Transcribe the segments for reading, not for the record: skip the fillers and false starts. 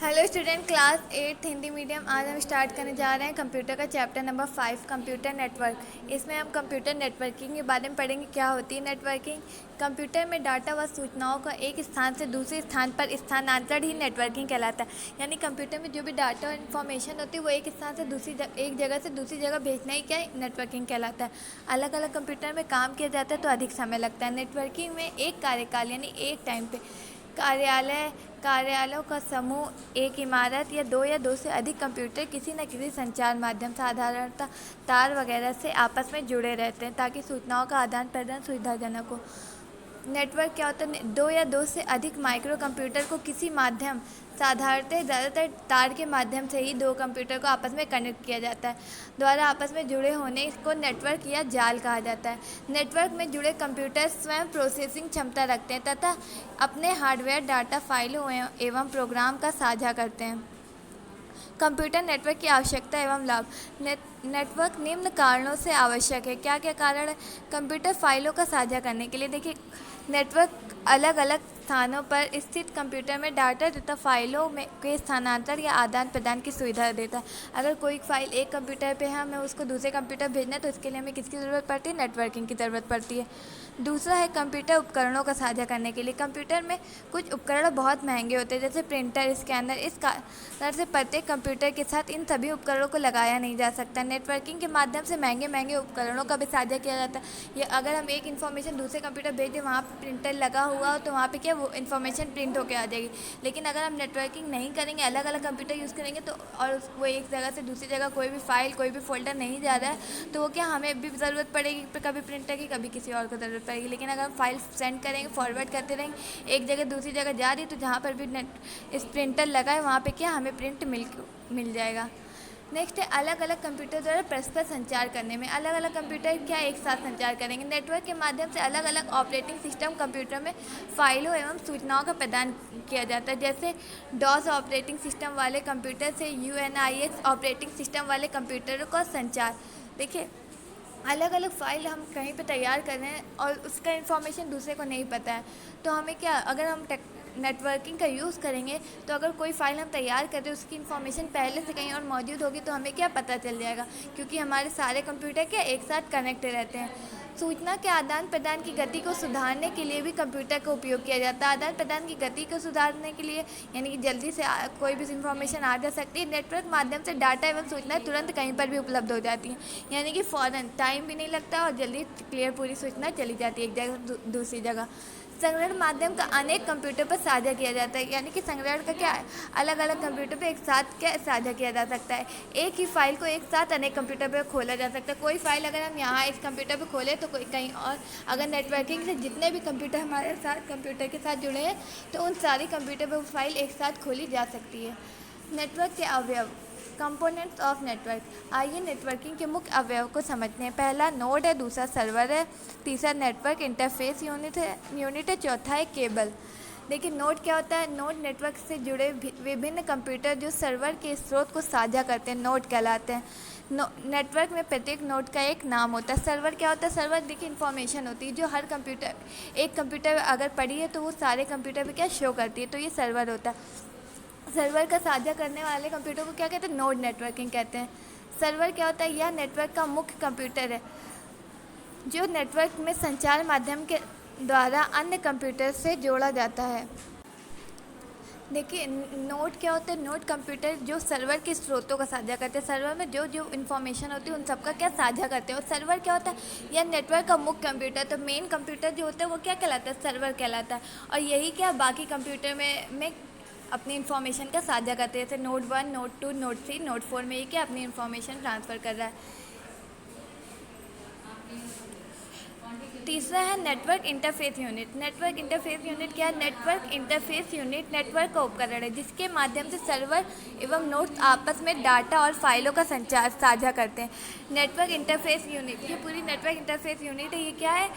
Hello student, class 8 Hindi medium. आज हम start करने जा रहे हैं कंप्यूटर का चैप्टर नंबर 5, कंप्यूटर नेटवर्क। इसमें हम कंप्यूटर नेटवर्किंग के बारे में पढ़ेंगे। क्या होती है नेटवर्किंग? कंप्यूटर में डाटा व सूचनाओं का एक स्थान से दूसरे स्थान पर स्थानांतरण ही नेटवर्किंग कहलाता है। यानी कंप्यूटर में जो भी डाटा और इन्फॉर्मेशन होती है वो एक स्थान से एक जगह से दूसरी जगह भेजना ही क्या नेटवर्किंग कहलाता है। अलग अलग कंप्यूटर में काम किया जाता है तो अधिक समय लगता है। नेटवर्किंग में एक कार्यकाल यानी एक टाइम पे कार्यालयों का समूह, एक इमारत या दो से अधिक कंप्यूटर किसी न किसी संचार माध्यम, साधारणतः तार वगैरह से आपस में जुड़े रहते हैं ताकि सूचनाओं का आदान प्रदान सुविधाजनक हो। नेटवर्क क्या होता है? दो या दो से अधिक माइक्रो कंप्यूटर को किसी माध्यम, साधारणतः ज़्यादातर तार के माध्यम से ही दो कंप्यूटर को आपस में कनेक्ट किया जाता है, द्वारा आपस में जुड़े होने को नेटवर्क या जाल कहा जाता है। नेटवर्क में जुड़े कंप्यूटर स्वयं प्रोसेसिंग क्षमता रखते हैं तथा अपने हार्डवेयर, डाटा, फाइलों एवं प्रोग्राम का साझा करते हैं। कंप्यूटर नेटवर्क की आवश्यकता एवं लाभ। नेटवर्क निम्न कारणों से आवश्यक है। क्या क्या कारण है? कंप्यूटर फाइलों का साझा करने के लिए। देखिए, नेटवर्क अलग अलग स्थानों पर स्थित कंप्यूटर में डाटा तथा फाइलों में के स्थानांतरण या आदान प्रदान की सुविधा देता है। अगर कोई फाइल एक कंप्यूटर पे है, हमें उसको दूसरे कंप्यूटर भेजना है तो इसके लिए हमें किसकी ज़रूरत पड़ती है? नेटवर्किंग की ज़रूरत पड़ती है। दूसरा है कंप्यूटर उपकरणों का साझा करने के लिए। कंप्यूटर में कुछ उपकरण बहुत महंगे होते हैं, जैसे प्रिंटर, स्कैनर। इस कारण से प्रत्येक कंप्यूटर के साथ इन सभी उपकरणों को लगाया नहीं जा सकता। नेटवर्किंग के माध्यम से महंगे महंगे उपकरणों का भी साझा किया जाता है। या अगर हम एक इन्फॉर्मेशन दूसरे कंप्यूटर भेज दें, वहाँ पर प्रिंटर लगा हुआ हो तो वहाँ पे क्या वो इन्फॉर्मेशन प्रिंट होकर आ जाएगी। लेकिन अगर हम नेटवर्किंग नहीं करेंगे, अलग अलग कंप्यूटर यूज़ करेंगे तो और वो एक जगह से दूसरी जगह कोई भी फाइल, कोई भी फोल्डर नहीं जा रहा है तो वो क्या हमें भी ज़रूरत पड़ेगी, कभी प्रिंटर की, कभी किसी और को ज़रूरत पड़ेगी। लेकिन अगर हम फाइल सेंड करेंगे, फॉरवर्ड करते रहेंगे, एक जगह दूसरी जगह जा रही, तो जहाँ पर भी इस प्रिंटर लगा है वहाँ पे क्या हमें प्रिंट मिल जाएगा। नेक्स्ट है अलग अलग कंप्यूटर द्वारा परस्पर संचार करने में। अलग अलग कंप्यूटर क्या एक साथ संचार करेंगे? नेटवर्क के माध्यम से अलग अलग ऑपरेटिंग सिस्टम कंप्यूटर में फाइलों एवं सूचनाओं का प्रदान किया जाता है। जैसे डॉस ऑपरेटिंग सिस्टम वाले कंप्यूटर से यूएनआईएक्स ऑपरेटिंग सिस्टम वाले कंप्यूटरों का संचार। देखिए, अलग अलग फ़ाइल हम कहीं पे तैयार कर रहे हैं और उसका इन्फॉर्मेशन दूसरे को नहीं पता है, तो हमें क्या, अगर हम नेटवर्किंग का यूज़ करेंगे तो अगर कोई फ़ाइल हम तैयार कर रहे हैं उसकी इन्फॉर्मेशन पहले से कहीं और मौजूद होगी तो हमें क्या पता चल जाएगा, क्योंकि हमारे सारे कंप्यूटर क्या एक साथ कनेक्ट रहते हैं। सूचना के आदान प्रदान की गति को सुधारने के लिए भी कंप्यूटर का उपयोग किया जाता है। आदान प्रदान की गति को सुधारने के लिए यानी कि जल्दी से कोई भी इंफॉर्मेशन आ जा सकती है। नेटवर्क माध्यम से डाटा एवं सूचनाएं तुरंत कहीं पर भी उपलब्ध हो जाती हैं, यानी कि फ़ौरन, टाइम भी नहीं लगता और जल्दी क्लियर पूरी सूचना चली जाती है एक जगह से दूसरी जगह। संग्रहण माध्यम का अनेक कंप्यूटर पर साझा किया जाता है, यानी कि संग्रहण का क्या है, अलग अलग कंप्यूटर पर एक साथ क्या साझा किया जा सकता है। एक ही फाइल को एक साथ अनेक कंप्यूटर पर खोला जा सकता है। कोई फाइल अगर हम यहाँ इस कंप्यूटर पर खोलें तो कोई कहीं और, अगर नेटवर्किंग से जितने भी कंप्यूटर हमारे साथ कंप्यूटर के साथ जुड़े हैं तो उन सारी कंप्यूटर पर फाइल एक साथ खोली जा सकती है। नेटवर्क के अवयव, कंपोनेंट्स ऑफ नेटवर्क। आइए नेटवर्किंग के मुख्य अवयव को समझते हैं। पहला नोड है, दूसरा सर्वर है, तीसरा नेटवर्क इंटरफेस यूनिट है, चौथा है केबल। देखिए, नोड क्या होता है? नोड नेटवर्क से जुड़े विभिन्न कंप्यूटर जो सर्वर के स्रोत को साझा करते हैं, नोड कहलाते हैं। नेटवर्क में प्रत्येक नोड का एक नाम होता है। सर्वर क्या होता है? सर्वर देखिए इन्फॉर्मेशन होती है जो हर कंप्यूटर, एक कंप्यूटर अगर पड़ी है तो वो सारे कंप्यूटर पे क्या शो करती है, तो ये सर्वर होता है। सर्वर का साझा करने वाले कंप्यूटर को क्या कहते हैं? नोड नेटवर्किंग कहते हैं। सर्वर क्या होता है? यह नेटवर्क का मुख्य कंप्यूटर है जो नेटवर्क में संचार माध्यम के द्वारा अन्य कंप्यूटर से जोड़ा जाता है। देखिए, नोड क्या होता है? नोड कंप्यूटर जो सर्वर के स्रोतों का साझा करते हैं, सर्वर में जो जो इन्फॉर्मेशन होती है उन सबका क्या साझा करते हैं। और सर्वर क्या होता है? यह नेटवर्क का मुख्य कंप्यूटर, तो मेन कंप्यूटर जो होता है वो क्या कहलाता है? सर्वर कहलाता है। और यही क्या बाकी कंप्यूटर में अपनी इन्फॉर्मेशन का साझा करते हैं, जैसे नोड 1, नोड 2, नोड 3, नोड 4 में ये क्या अपनी इन्फॉर्मेशन ट्रांसफ़र कर रहा है। तीसरा है network interface unit. Network interface unit क्या है? नेटवर्क इंटरफेस यूनिट नेटवर्क का उपकरण है जिसके माध्यम से सर्वर एवं नोड्स आपस में डाटा और फाइलों का संचार साझा करते हैं। नेटवर्क इंटरफेस यूनिट, ये पूरी नेटवर्क इंटरफेस यूनिट है, ये क्या है?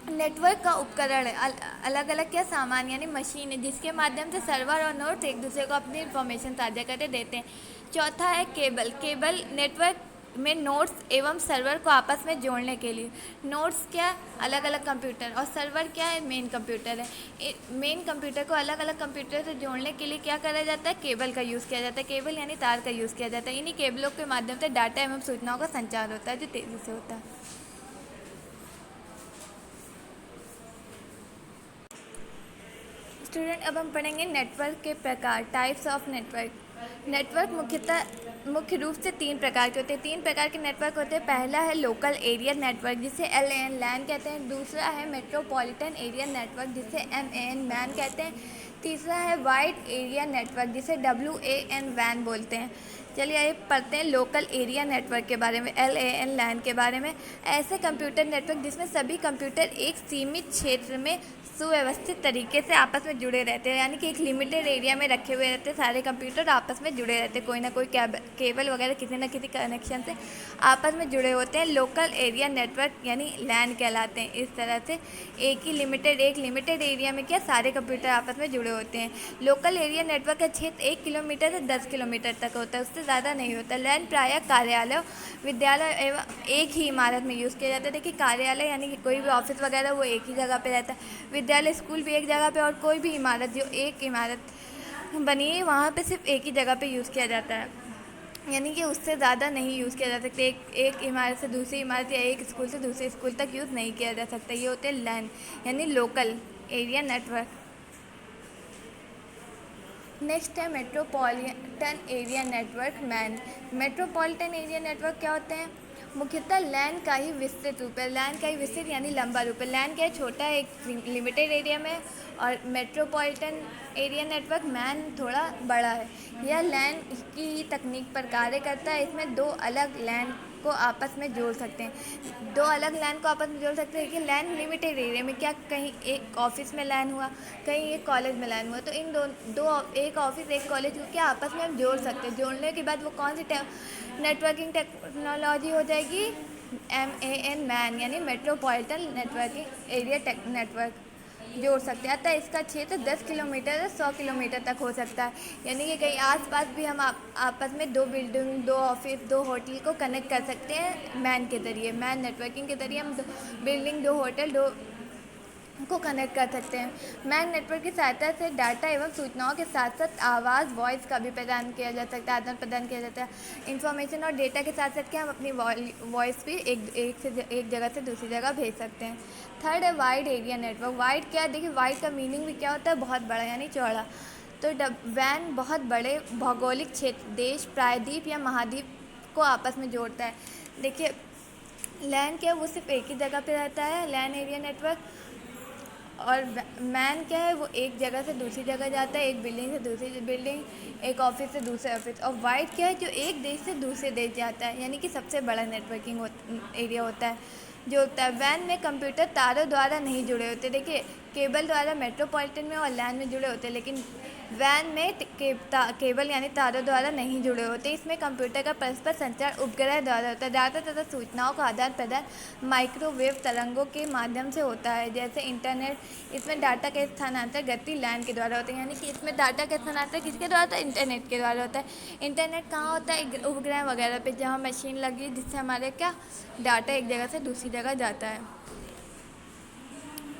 नेटवर्क का उपकरण है, अलग अलग क्या सामान यानी मशीन है जिसके माध्यम से सर्वर और नोड्स एक दूसरे को अपनी इन्फॉर्मेशन साझा करके देते हैं। चौथा है केबल। केबल नेटवर्क में नोड्स एवं सर्वर को आपस में जोड़ने के लिए। नोड्स क्या, अलग अलग कंप्यूटर, और सर्वर क्या है, मेन कंप्यूटर है। मेन कंप्यूटर को अलग अलग कंप्यूटर से जोड़ने के लिए क्या करा जाता है, केबल का यूज़ किया जाता है। केबल यानी तार का यूज़ किया जाता है। इन्हीं केबलों के माध्यम से डाटा एवं सूचनाओं का संचार होता है, जो तेज़ी से होता है। स्टूडेंट, अब हम पढ़ेंगे नेटवर्क के प्रकार, टाइप्स ऑफ नेटवर्क। नेटवर्क मुख्य रूप से 3 प्रकार के होते हैं। 3 प्रकार के नेटवर्क होते हैं। पहला है लोकल एरिया नेटवर्क, जिसे LAN लैन कहते हैं। दूसरा है मेट्रोपॉलिटन एरिया नेटवर्क, जिसे MAN मैन कहते हैं। तीसरा है वाइड एरिया नेटवर्क, जिसे WAN वैन बोलते हैं। चलिए आइए पढ़ते हैं लोकल एरिया नेटवर्क के बारे में, LAN लैन के बारे में। ऐसे कंप्यूटर नेटवर्क जिसमें सभी कंप्यूटर एक सीमित क्षेत्र में सुव्यवस्थित तरीके से आपस में जुड़े रहते हैं, यानी कि एक लिमिटेड एरिया में रखे हुए रहते हैं। सारे कंप्यूटर आपस में जुड़े रहते हैं, कोई ना कोई केबल वगैरह किसी न किसी कनेक्शन से आपस में जुड़े होते हैं। लोकल एरिया नेटवर्क यानी लैन कहलाते हैं। इस तरह से एक लिमिटेड एरिया में क्या सारे कंप्यूटर आपस में जुड़े होते हैं। लोकल एरिया नेटवर्क का क्षेत्र 1 किलोमीटर से 10 किलोमीटर तक होता है, उससे ज़्यादा नहीं होता। लैन प्रायः कार्यालय, विद्यालय एवं एक ही इमारत में यूज़ किया जाता है। देखिए कार्यालय यानी कि कोई भी ऑफिस वगैरह वो एक ही जगह पे रहता है। विद्यालय, स्कूल भी एक जगह पे, और कोई भी इमारत जो एक इमारत बनी है वहाँ पे सिर्फ एक ही जगह पे यूज़ किया जाता है, यानी कि उससे ज़्यादा नहीं यूज़ किया जा सकता। एक इमारत से दूसरी इमारत या एक स्कूल से दूसरे स्कूल तक यूज़ नहीं किया जा सकता। ये होते हैं लैन यानी लोकल एरिया नेटवर्क। नेक्स्ट है metropolitan area network, man. Metropolitan area network क्या होते हैं, मुख्यतः लैन का ही विस्तृत रूप है। लैन का ही विस्तृत यानी लंबा रूप है। लैन क्या है, छोटा है, एक लिमिटेड एरिया में, और मेट्रोपॉलिटन एरिया नेटवर्क मैन थोड़ा बड़ा है। यह लैन की तकनीक पर कार्य करता है। इसमें दो अलग लैन को आपस में जोड़ सकते हैं। दो अलग लैन को आपस में जोड़ सकते हैं कि लैन लिमिटेड एरिया में, क्या कहीं एक ऑफिस में लैन हुआ, कहीं एक कॉलेज में लैन हुआ, तो इन एक ऑफिस एक कॉलेज को क्या आपस में हम जोड़ सकते हैं। जोड़ने के बाद वो कौन सी नेटवर्किंग टेक्नोलॉजी हो जाएगी, MAN मैन यानी मेट्रोपॉलिटन नेटवर्किंग एरिया नेटवर्क जोड़ सकते हैं। अतः इसका क्षेत्र 10 किलोमीटर से 100 किलोमीटर तक हो सकता है, यानी कि कहीं आसपास भी हम आपस में 2 बिल्डिंग, 2 ऑफिस, 2 होटल को कनेक्ट कर सकते हैं मैन के ज़रिए। मैन नेटवर्किंग के ज़रिए हम 2 बिल्डिंग, 2 होटल, 2 को कनेक्ट कर सकते हैं। मैन नेटवर्क की सहायता से डाटा एवं सूचनाओं के साथ साथ आवाज़, वॉइस का भी प्रदान किया जा सकता है, आदान प्रदान किया जाता है। इन्फॉर्मेशन और डेटा के साथ साथ क्या हम अपनी वॉइस भी एक जगह से दूसरी जगह भेज सकते हैं। थर्ड है वाइड एरिया नेटवर्क। वाइड क्या है, देखिए वाइड का मीनिंग भी क्या होता है, बहुत बड़ा यानी चौड़ा। तो वैन बहुत बड़े भौगोलिक क्षेत्र, देश, प्रायद्वीप या महाद्वीप को आपस में जोड़ता है। देखिए लैन क्या है, वो सिर्फ एक ही जगह पे रहता है, लैन एरिया नेटवर्क। और मैन क्या है, वो एक जगह से दूसरी जगह जाता है, एक बिल्डिंग से दूसरी बिल्डिंग, एक ऑफिस से दूसरे ऑफिस। और वाइड क्या है, जो एक देश से दूसरे देश जाता है, यानी कि सबसे बड़ा नेटवर्किंग एरिया होता है जो होता है। वैन में कंप्यूटर तारों द्वारा नहीं जुड़े होते। देखिए केबल द्वारा मेट्रोपॉलिटन में और लैन में जुड़े होते हैं, लेकिन वैन में केबल यानी तारों द्वारा नहीं जुड़े होते। इसमें कंप्यूटर का परस्पर संचार उपग्रह द्वारा होता है। डाटा तथा सूचनाओं का आदान प्रदान माइक्रोवेव तरंगों के माध्यम से होता है, जैसे इंटरनेट। इसमें डाटा का स्थानांतरण गति लैन के द्वारा होता है, यानी कि इसमें डाटा का स्थानांतरण किसके द्वारा होता है, इंटरनेट के द्वारा होता है। इंटरनेट कहाँ होता है, उपग्रह वगैरह पे, जहाँ मशीन लगी जिससे हमारे क्या डाटा एक जगह से दूसरी जगह जाता है।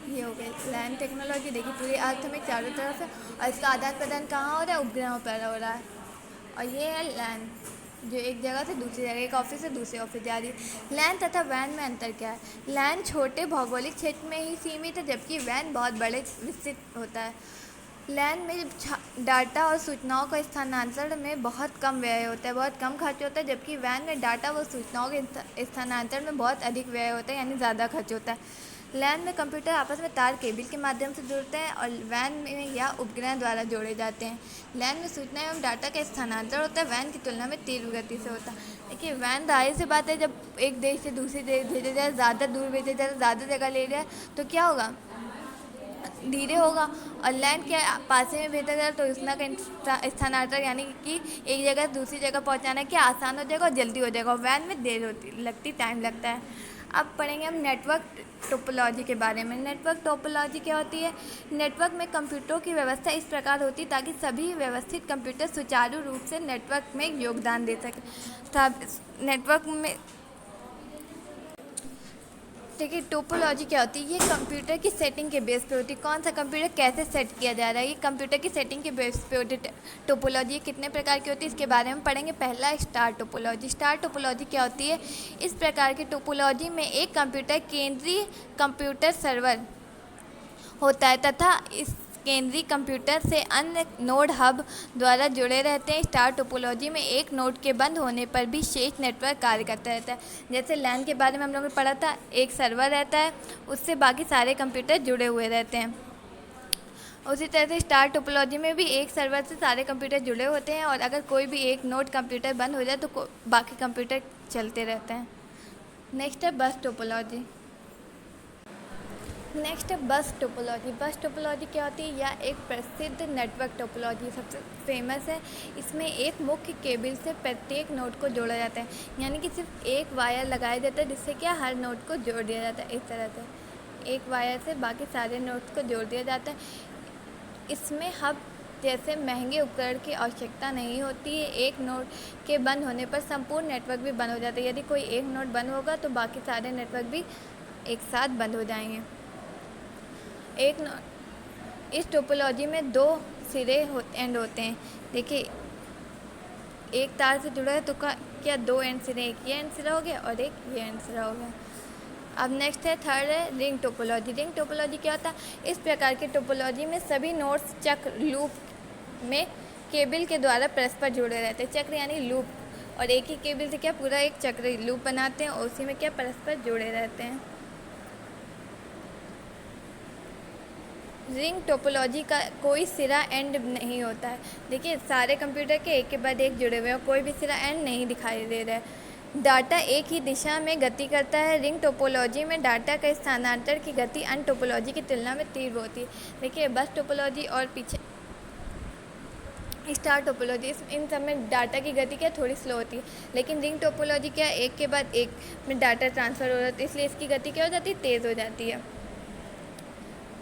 ये हो गई लैन टेक्नोलॉजी। देखिए पूरे अर्थ में चारों तरफ है, और इसका आदान प्रदान कहाँ हो रहा है, उपग्रहों पर हो रहा है। और ये है लैन, जो एक जगह से दूसरी जगह, एक ऑफिस से दूसरे ऑफिस जा रही है। लैन तथा वैन में अंतर क्या है, लैन छोटे भौगोलिक क्षेत्र में ही सीमित है, जबकि वैन बहुत बड़े विस्तृत होता है। लैन में डाटा और सूचनाओं का स्थानांतरण में बहुत कम व्यय होता है, बहुत कम खर्च होता है, जबकि वैन में डाटा व सूचनाओं के स्थानांतरण में बहुत अधिक व्यय होता है, यानी ज़्यादा खर्च होता है। लैन में कंप्यूटर आपस में तार केबल के माध्यम से जुड़ते हैं, और वैन में या उपग्रह द्वारा जोड़े जाते हैं। लैन में सूचना एवं डाटा का स्थानांतरण होता है, वैन की तुलना में तीव्र गति से होता है। देखिए वैन जाहिर सी बात है, जब एक देश से दूसरे देश भेजा जाए, ज़्यादा दूर भेजा जाए, ज़्यादा जगह ले जाए, तो क्या होगा, धीरे होगा। और लैन के पास में भेजा जाए तो सूचना का स्थानांतरण यानी कि एक जगह से दूसरी जगह पहुंचाना क्या आसान हो जाएगा और जल्दी हो जाएगा। और वैन में देर होती लगती, टाइम लगता है। अब पढ़ेंगे हम नेटवर्क टोपोलॉजी के बारे में। नेटवर्क टोपोलॉजी क्या होती है? नेटवर्क में कंप्यूटरों की व्यवस्था इस प्रकार होती है ताकि सभी व्यवस्थित कंप्यूटर सुचारू रूप से नेटवर्क में योगदान दे सकें। नेटवर्क में देखिए टोपोलॉजी क्या होती है? ये कंप्यूटर की सेटिंग के बेस पे होती है। कौन सा कंप्यूटर कैसे सेट किया जा रहा है, ये कंप्यूटर की सेटिंग के बेस पे होती है। टोपोलॉजी कितने प्रकार की होती है इसके बारे में पढ़ेंगे। पहला स्टार टोपोलॉजी। स्टार टोपोलॉजी क्या होती है? इस प्रकार की टोपोलॉजी में एक कंप्यूटर केंद्रीय कंप्यूटर सर्वर होता है तथा इस केंद्रीय कंप्यूटर से अन्य नोड हब द्वारा जुड़े रहते हैं। स्टार टोपोलॉजी में एक नोड के बंद होने पर भी शेष नेटवर्क कार्य करता रहता है। जैसे लैन के बारे में हम लोगों ने पढ़ा था, एक सर्वर रहता है, उससे बाकी सारे कंप्यूटर जुड़े हुए रहते हैं। उसी तरह से स्टार टोपोलॉजी में भी एक सर्वर से सारे कंप्यूटर जुड़े होते हैं और अगर कोई भी एक नोड कंप्यूटर बंद हो जाए तो बाकी कंप्यूटर चलते रहते हैं। नेक्स्ट है बस टोपोलॉजी। नेक्स्ट है बस टोपोलॉजी। बस टोपोलॉजी क्या होती है? यह एक प्रसिद्ध नेटवर्क टोपोलॉजी सबसे फेमस है। इसमें एक मुख्य केबल से प्रत्येक नोड को जोड़ा जाता है, यानी कि सिर्फ एक वायर लगाया जाता है जिससे क्या हर नोड को जोड़ दिया जाता है। इस तरह से एक वायर से बाकी सारे नोड्स को जोड़ दिया जाता है। इसमें हब जैसे महंगे उपकरण की आवश्यकता नहीं होती है। एक नोड के बंद होने पर संपूर्ण नेटवर्क भी बंद हो जाता है। यदि कोई एक नोड बंद होगा तो बाकी सारे नेटवर्क भी एक साथ बंद हो जाएंगे। इस टोपोलॉजी में दो सिरे एंड होते हैं। देखिए एक तार से जुड़ा है तो क्या दो एंड सिरे, एक ये एंड सिरा हो गया और एक ये एंड सिरा हो गया। अब नेक्स्ट है थर्ड है रिंग टोपोलॉजी। रिंग टोपोलॉजी क्या होता है? इस प्रकार की टोपोलॉजी में सभी नोड्स चक्र लूप में केबल के द्वारा परस्पर जुड़े रहते हैं। चक्र यानी लूप, और एक ही केबल से क्या पूरा एक चक्र लूप बनाते हैं और उसी में क्या परस्पर जुड़े रहते हैं। रिंग टोपोलॉजी का कोई सिरा एंड नहीं होता है। देखिए सारे कंप्यूटर के एक के बाद एक जुड़े हुए हैं, कोई भी सिरा एंड नहीं दिखाई दे रहा है। डाटा एक ही दिशा में गति करता है। रिंग टोपोलॉजी में डाटा का स्थानांतरण की गति अन्य टोपोलॉजी की तुलना में तीव्र होती है। देखिए बस टोपोलॉजी और पीछे स्टार टोपोलॉजी, इन सब में डाटा की गति क्या थोड़ी स्लो होती है, लेकिन रिंग टोपोलॉजी क्या एक के बाद एक में डाटा ट्रांसफ़र हो जाता है, इसलिए इसकी गति क्या हो जाती है? तेज़ हो जाती है।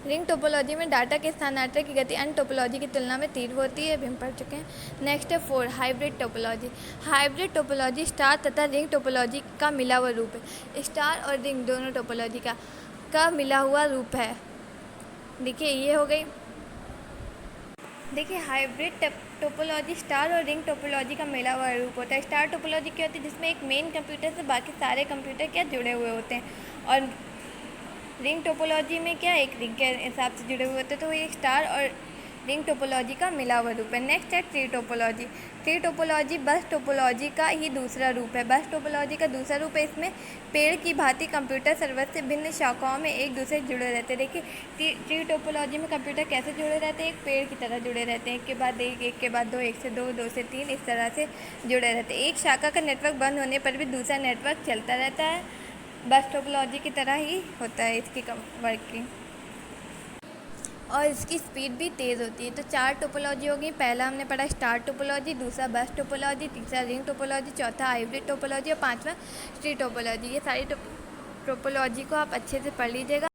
रिंग टोपोलॉजी में डाटा के स्थानांतरण की गति अन्य टोपोलॉजी की तुलना में तीव्र होती है, अभी हम पढ़ चुके हैं। नेक्स्ट है 4 hybrid topology. Hybrid topology star तथा रिंग टोपोलॉजी का मिला हुआ रूप है। स्टार और रिंग दोनों टोपोलॉजी का मिला हुआ रूप है। देखिए ये हो गई। देखिए हाइब्रिड टोपोलॉजी स्टार और रिंग टोपोलॉजी का मिला हुआ रूप होता है। स्टार टोपोलॉजी क्या होती है? जिसमें एक मेन कंप्यूटर से बाकी सारे कंप्यूटर क्या जुड़े हुए होते हैं, और रिंग टोपोलॉजी में क्या एक रिंग के हिसाब से जुड़े हुए होते हैं। तो ये स्टार और रिंग टोपोलॉजी का मिला हुआ रूप है। नेक्स्ट है ट्री टोपोलॉजी। ट्री टोपोलॉजी बस टोपोलॉजी का ही दूसरा रूप है। बस टोपोलॉजी का दूसरा रूप है, इसमें पेड़ की भांति कंप्यूटर सर्वर से भिन्न शाखाओं में एक दूसरे से जुड़े रहते हैं। देखिए ट्री टोपोलॉजी में कंप्यूटर कैसे जुड़े रहते हैं? एक पेड़ की तरह जुड़े रहते हैं, एक के बाद एक के बाद दो, एक से दो, दो से तीन, इस तरह से जुड़े रहते हैं। एक शाखा का नेटवर्क बंद होने पर भी दूसरा नेटवर्क चलता रहता है। बस टोपोलॉजी की तरह ही होता है इसकी वर्किंग, और इसकी स्पीड भी तेज़ होती है। तो 4 टोपोलॉजी होगी। पहला हमने पढ़ा स्टार टोपोलॉजी, दूसरा बस टोपोलॉजी, तीसरा रिंग टोपोलॉजी, चौथा हाइब्रिड टोपोलॉजी और पांचवा ट्री टोपोलॉजी। ये सारी टोपोलॉजी को आप अच्छे से पढ़ लीजिएगा।